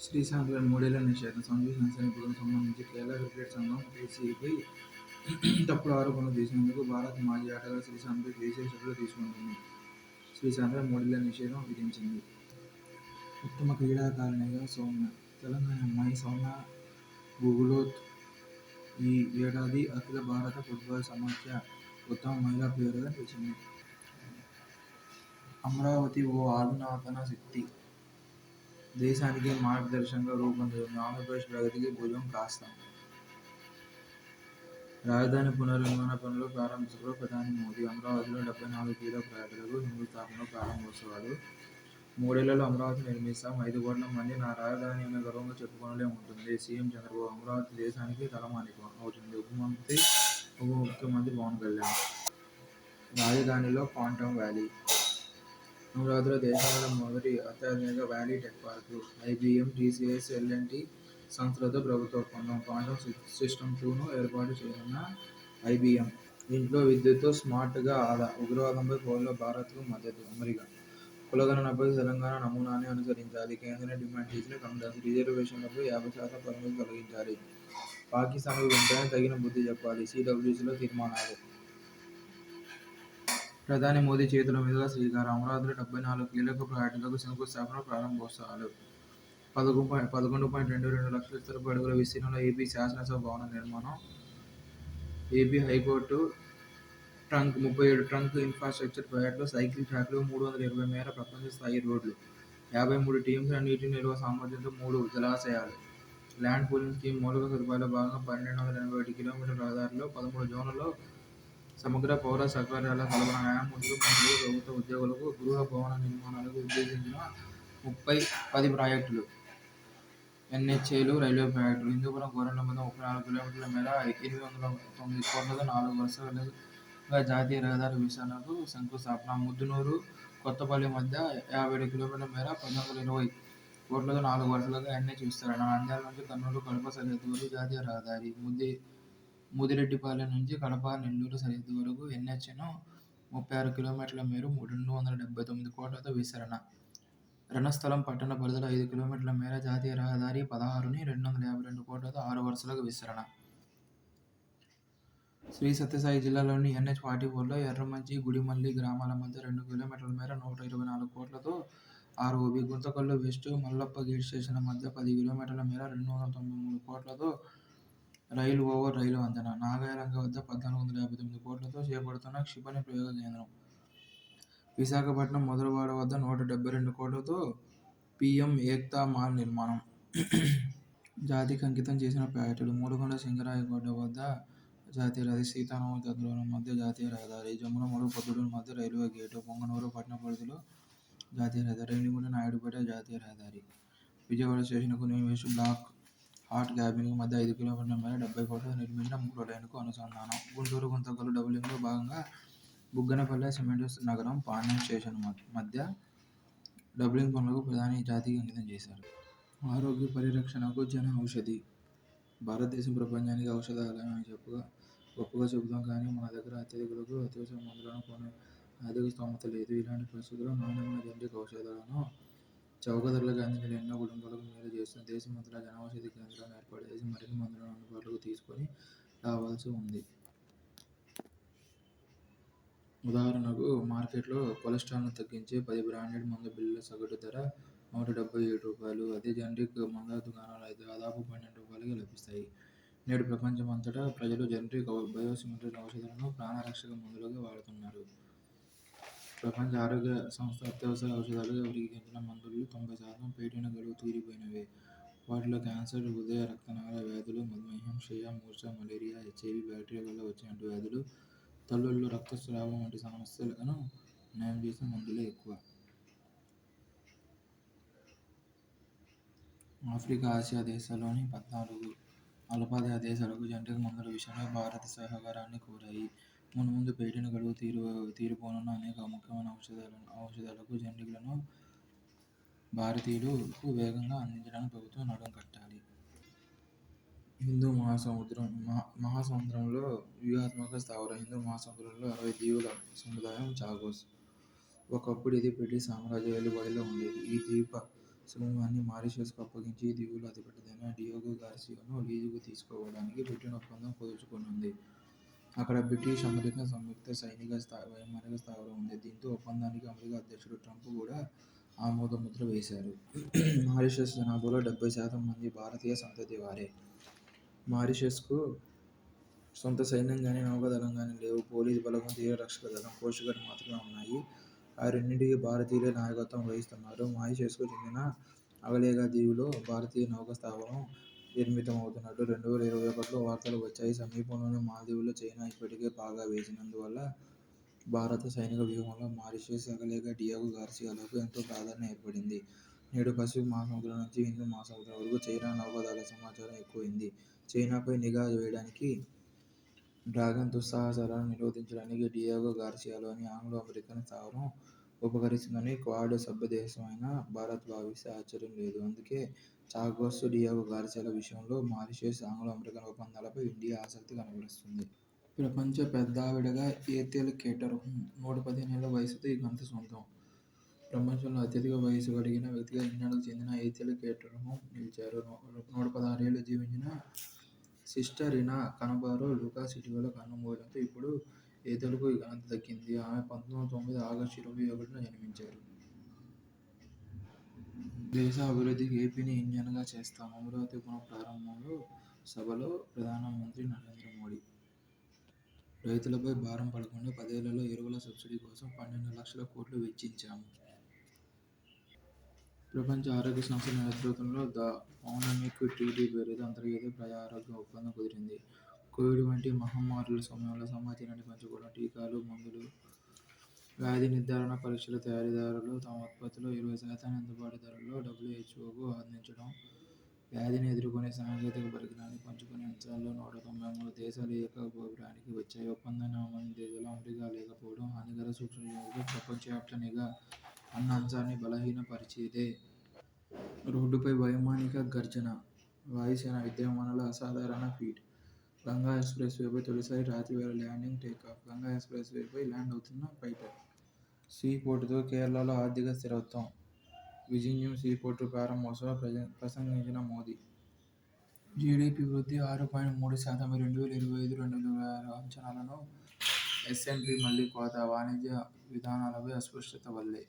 శ్రీశాంత్ మూడేళ్ల నిషేధం సంజు శాంసన్ నిపుణులకు సంబంధించి కేరళ క్రికెట్ సంఘం కేసీబీపై తప్పుడు ఆరోపణలు చేసినందుకు భారత మాజీ ఆటగాడు శ్రీశాంత్పై దేశీయ చర్యలు తీసుకుంటుంది. శ్రీశాంత్పై మూడేళ్ల నిషేధం విధించింది. ఉత్తమ క్రీడాకారిణిగా సౌమ్య తెలంగాణ అమ్మాయి సౌమ్య గుగులోత్ ఈ ఏడాది అఖిల భారత ఫుట్బాల్ సమాఖ్య ఉత్తమ మహిళా ప్లేయర్గా నిలిచింది. అమరావతి ఓ అధునాతన శక్తి, దేశానికే మార్గదర్శకంగా రూపొందుతుంది. ఆంధ్రప్రదేశ్ ప్రగతికి భుజం కాస్తాం. రాజధాని పునర్నిర్మాణ పనులు ప్రారంభించడంలో ప్రధాని మోదీ. అమరావతిలో 74 కీలక ప్రాజెక్టులకు శంకుస్థాపన, ప్రారంభోత్సవాలు. మూడేళ్లలో అమరావతి నిర్మిస్తాం, 5 కోట్ల మంది నా రాజధాని అని గర్వంగా చెప్పుకునేలా ఉంటుంది సీఎం చంద్రబాబు. అమరావతి దేశానికి తలమానికం అవుతుంది ఉప ముఖ్యమంత్రి పవన్ కళ్యాణ్. రాజధానిలో క్వాంటమ్ వ్యాలీ. అమరావతిలో దేశంలో మొదటి అత్యాధునిక valley tech park. IBM, TCS, L and T సంస్థలతో ప్రభుత్వ ఒప్పందం. క్వాంటమ్ సిస్టమ్ 2ను ఏర్పాటు చేయనున్న ఐబీఎం. ఇంట్లో విద్యుత్తో స్మార్ట్గా ఆదా. ఉగ్రవాదంపై పోరులో భారత్కు మద్దతు అమెరికా. కులగణనపై తెలంగాణ నమూనానే అనుసరించాలి కేంద్రం డిమాండ్ చేసిన కాంగ్రెస్. రిజర్వేషన్లపై 50% పరిమితి తొలగించాలి. పాకిస్తాన్కు వెంటనే తగిన బుద్ధి చెప్పాలి. సీడబ్ల్యూసీలో తీర్మానాలు. ప్రధాని మోదీ చేతుల మీదుగా శ్రీకారం. అమరావతిలో 74 కీలక ప్రాజెక్టులకు శంకుస్థాపన, ప్రారంభోత్సవాలు. 11.22 లక్షల చదరపు అడుగుల విస్తీర్ణంలో ఏపీ శాసనసభ భవన నిర్మాణం. AP high court trunk 37 trunk infrastructure ప్రాజెక్టులు. సైకిల్ ట్రాక్లు, 320 మేర ప్రపంచ స్థాయి రోడ్లు, 53 టీఎంసీల నీటి నిల్వ సామర్థ్యంతో 3 జలాశయాలు. ల్యాండ్ పూలింగ్ స్కీమ్ మౌలిక సదుపాయాల్లో భాగంగా 1281 కిలోమీటర్ల రహదారుల్లో 13 జోన్లలో సమగ్ర పౌర సౌకర్యాల కల్పన. న్యాయమూర్తులు, మంత్రులు, ప్రభుత్వ ఉద్యోగులకు, గృహ భవన నిర్మాణాలకు ఉద్దేశించిన 10 ప్రాజెక్టులు. ఎన్హెచ్ఏలు, రైల్వే ప్రాజెక్టులు. హిందూపురం గోరంట్ల మధ్య 34 కిలోమీటర్ల మేర 809 కోట్లతో 4 వరుసలుగా జాతీయ రహదారి విస్తరణకు శంకుస్థాపన. ముద్దునూరు, కొత్తపల్లి మధ్య 57 కిలోమీటర్ల మేర 1820 కోట్లతో 4 వరుసలుగా ఎన్హెచ్ విస్తరణ. నంద్యాల నుంచి కర్నూలు కడప సరిహద్దు వరకు జాతీయ రహదారి. ముదిరెడ్డిపాలెం నుంచి కడప నెల్లూరు సరిహద్దు వరకు ఎన్హెచ్ను 36 కిలోమీటర్ల మేర 279 కోట్లతో విస్తరణ. రణస్థలం పట్టణ పరిధిలో 5 కిలోమీటర్ల మేర జాతీయ రహదారి 16ని 252 కోట్లతో 6 వరుసలుగా విస్తరణ. శ్రీ సత్యసాయి జిల్లాలోని ఎన్హెచ్-44లో ఎర్రమంచి, గుడిమల్లి గ్రామాల మధ్య 2 కిలోమీటర్ల మేర 124 కోట్లతో ROB. Guntakal west, Mallappa gate స్టేషన్ల మధ్య 10 కిలోమీటర్ల మేర 293 కోట్లతో రైలు ఓవర్ రైలు వంతెన. నాగాయలంక వద్ద 1459 కోట్లతో చేపడుతున్న క్షిపణి ప్రయోగ కేంద్రం. విశాఖపట్నం మొదలవాడ వద్ద 172 కోట్లతో పీఎం ఏక్తా మాల్ నిర్మాణం. జాతికి అంకితం చేసిన ప్రాజెక్టులు. మూడుకొండ సింగరాయకొండ వద్ద జాతీయ రహదారి, సీతారామ తంగళం మధ్య జాతీయ రహదారి, జమ్ములమడుగు పొద్దుటూరు మధ్య రైల్వే గేటు, పొంగనూరు పట్టణ పరిధిలో జాతీయ రహదారి, రేణిగుంట నాయుడుపేట జాతీయ రహదారి. విజయవాడ స్టేషన్కు న్యూ వెస్ట్ బ్లాక్ హాట్ క్యాబిన్కు మధ్య 5 కిలోమీటర్ల మేర 70 కోట్లతో నిర్మించిన 3వ లైనుకు అనుసంధానం. గుంటూరు గుంతకల్లు డబులింగ్లో భాగంగా బుగ్గనపల్లె సిమెంట్ నగరం, పాణ్యం స్టేషన్ మధ్య డబులింగ్ పనులకు ప్రధాని జాతికి అంకితం చేశారు. ఆరోగ్య పరిరక్షణకు జన ఔషధి. భారతదేశం ప్రపంచానికి ఔషధాలయం అని గొప్పగా చెబుతాం కానీ మన దగ్గర అత్యధికులకు అత్యవసర మందులను కొనే ఆర్థిక స్తోమత లేదు. ఇలాంటి పరిస్థితుల్లో నాణ్యమైన జనరిక్ ఔషధాలను చౌక ధరలకు అందించడం ఎన్నో కుటుంబాలకు మేలు చేస్తుంది. దేశమంతటా జనౌషధి కేంద్రాలను ఏర్పాటు చేసి మరిన్ని మందులను అందుబాటులోకి తీసుకొని రావాల్సి ఉంది. ఉదాహరణకు మార్కెట్లో కొలెస్ట్రాల్ను తగ్గించే 10 బ్రాండెడ్ మందు బిళ్లల సగటు ధర రూ. 177. అదే జనరిక్ మందుల దుకాణాల్లో అయితే దాదాపు రూ. 12కే లభిస్తాయి. నేడు ప్రపంచమంతటా ప్రజలు జనరిక్ బయోసిమిలర్ ఔషధాలను ప్రాణరక్షక మందులుగా వాడుతున్నారు. ప్రపంచ ఆరోగ్య సంస్థ అత్యవసర ఔషధాలుగా వర్గీకరించిన మందుల్లో 90% పేటెంట్ గడువు తీరిపోయినవే. వాటిలో క్యాన్సర్, హృదయ రక్తనాళ వ్యాధులు, మధుమేహం, క్షయ, మూర్ఛ, మలేరియా, హెచ్ఐవి, బ్యాక్టీరియా వల్ల వచ్చే అంటువ్యాధులు, తల్లుల్లో రక్తస్రావం వంటి సమస్యలను నయం చేసే మందులే ఎక్కువ. ఆఫ్రికా, ఆసియా దేశాల్లోని 14 అల్పాదాయ దేశాలకు జనరిక్ మందుల విషయంలో భారత్ సహకారాన్ని కోరాయి. మున్ముందు పేటెంట్ గడువు తీరిపోనున్న అనేక ముఖ్యమైన ఔషధాలకు జనరిక్లను భారతీయులకు వేగంగా అందించడానికి ప్రభుత్వం నడుం కట్టాలి. హిందూ మహాసముద్రంలో వ్యూహాత్మక స్థావరం. హిందూ మహాసముద్రంలో 60 దీవుల సముదాయం చాగోస్. ఒకప్పుడు ఇది బ్రిటిష్ సామ్రాజ్య ఏలుబడిలో ఉండేది. ఈ ద్వీప సమూహాన్ని మారిషస్కు అప్పగించి ఈ దీవుల అతిపెద్దదైన డియోగో గార్సియాను లీజుకు తీసుకోవడానికి బ్రిటన్ ఒప్పందం కుదుర్చుకోనుంది. అక్కడ బ్రిటిష్, అమెరికా సంయుక్త సైనిక వైమానిక స్థావరం ఉంది. దీంతో ఒప్పందానికి అమెరికా అధ్యక్షుడు ట్రంప్ కూడా ఆమోదముద్ర వేశారు. మారిషస్ జనాభాలో 70% మంది భారతీయ సంతతి వారే. మారిషస్కు సొంత సైన్యం గానీ, నౌకాదళం గానీ లేవు. పోలీసు బలగం, తీరరక్షక దళం, కోస్ట్ గార్డ్ మాత్రమే ఉన్నాయి. ఆ రెండింటికీ భారతీయులే నాయకత్వం వహిస్తున్నారు. మారిషస్కు చెందిన అగలేగా దీవిలో భారతీయ నౌకా స్థావరం నిర్మితమవుతున్నట్టు 2021లో వార్తలు వచ్చాయి. సమీపంలోని మాల్దీవుల్లో చైనా ఇప్పటికే పాగా వేసినందువల్ల భారత సైనిక వ్యూహంలో మారిషస్, అగలేగా, డియోగో గార్సియాలకు ఎంతో ప్రాధాన్యం ఏర్పడింది. నేడు పసిఫిక్ మహాసముద్రం నుంచి హిందూ మహాసముద్రం వరకు చైనా నౌకాదళ సమాచారం ఎక్కువైంది. చైనాపై నిఘా వేయడానికి, డ్రాగన్ దుస్సాహసాలను నిరోధించడానికి డియోగో గార్సియాలోని ఆంగ్లో-అమెరికన్ స్థావరం ఉపకరిస్తుందని క్వాడ్ సభ్యదేశమైన భారత్ భావిస్తే ఆశ్చర్యం లేదు. అందుకే చాగోస్, డియోగో గార్సియాల విషయంలో మారిషస్, ఆంగ్లో-అమెరికన్ ఒప్పందాలపై ఇండియా ఆసక్తి కనబరుస్తుంది. ప్రపంచ పెద్దావిడగా ఏథెల్ కేటర్హుమ్ 115 ఏళ్ల వయసుతో ఈ ఘనత సొంతం. ప్రపంచంలో అత్యధిక వయసు కలిగిన వ్యక్తిగా ఇంగ్లాండ్కు చెందిన ఏథెల్ కేటర్హుమ్ నిలిచారు. 116 ఏళ్లు జీవించిన సిస్టర్ ఇనా కనబరో లూకాస్ ఇటీవల కన్నుమూయడంతో ఇప్పుడు ఏథెల్కు ఈ ఘనత దక్కింది. ఆమె 1909 ఆగస్టు 21న జన్మించారు. దేశ అభివృద్ధికి ఏపీని ఇంజన్గా చేస్తాం. అమరావతి పునఃప్రారంభంలో సభలో ప్రధానమంత్రి నరేంద్ర మోదీ. రైతులపై భారం పడకుండా 10 ఏళ్లలో ఎరువుల సబ్సిడీ కోసం 12 లక్షల కోట్లు వెచ్చించాము. ప్రపంచ ఆరోగ్య సంస్థ నేతృత్వంలో ద పాండమిక్ ట్రీటీ పేరుతో అంతర్జాతీయ ప్రజా ఆరోగ్య ఒప్పందం కుదిరింది. కోవిడ్ వంటి మహమ్మారుల సమయంలో సమాచారాన్ని పంచుకోవడం, టీకాలు, మందులు, వ్యాధి నిర్ధారణ పరీక్షల తయారీదారులు తమ ఉత్పత్తిలో 20% అందుబాటు ధరల్లో డబ్ల్యూహెచ్ఓకు అందించడం, వ్యాధిని ఎదుర్కొనే సాంకేతిక పరిజ్ఞానాన్ని పంచుకునే అంశాల్లో 193 దేశాలు ఏకాభిప్రాయానికి వచ్చాయి. ఒప్పందాన్ని ఆమోదించిన దేశాల్లో అమెరికా లేకపోవడం హానికర సూక్ష్మజీవులపై ప్రపంచవ్యాప్త నిఘా అన్న అంశాన్ని బలహీనపరిచేదే. రోడ్డుపై వైమానిక గర్జన, వాయుసేన యుద్ధవిమానాల అసాధారణ ఫీట్. గంగా ఎక్స్ప్రెస్వేపై తొలిసారి రాత్రివేళ ల్యాండింగ్, టేకాఫ్. గంగా ఎక్స్ప్రెస్వేపై ల్యాండ్ అవుతున్న ఫైటర్. సీపోర్టుతో కేరళలో ఆర్థిక స్థిరత్వం. విజింజం సీపోర్టు ప్రారంభోత్సవంలో ప్రసంగించిన మోదీ. జీడీపీ వృద్ధి 6.3%. 2025-2026 అంచనాలను ఎస్ఎంపీ మళ్లీ కోత. వాణిజ్య విధానాలపై అస్పష్టత వల్లే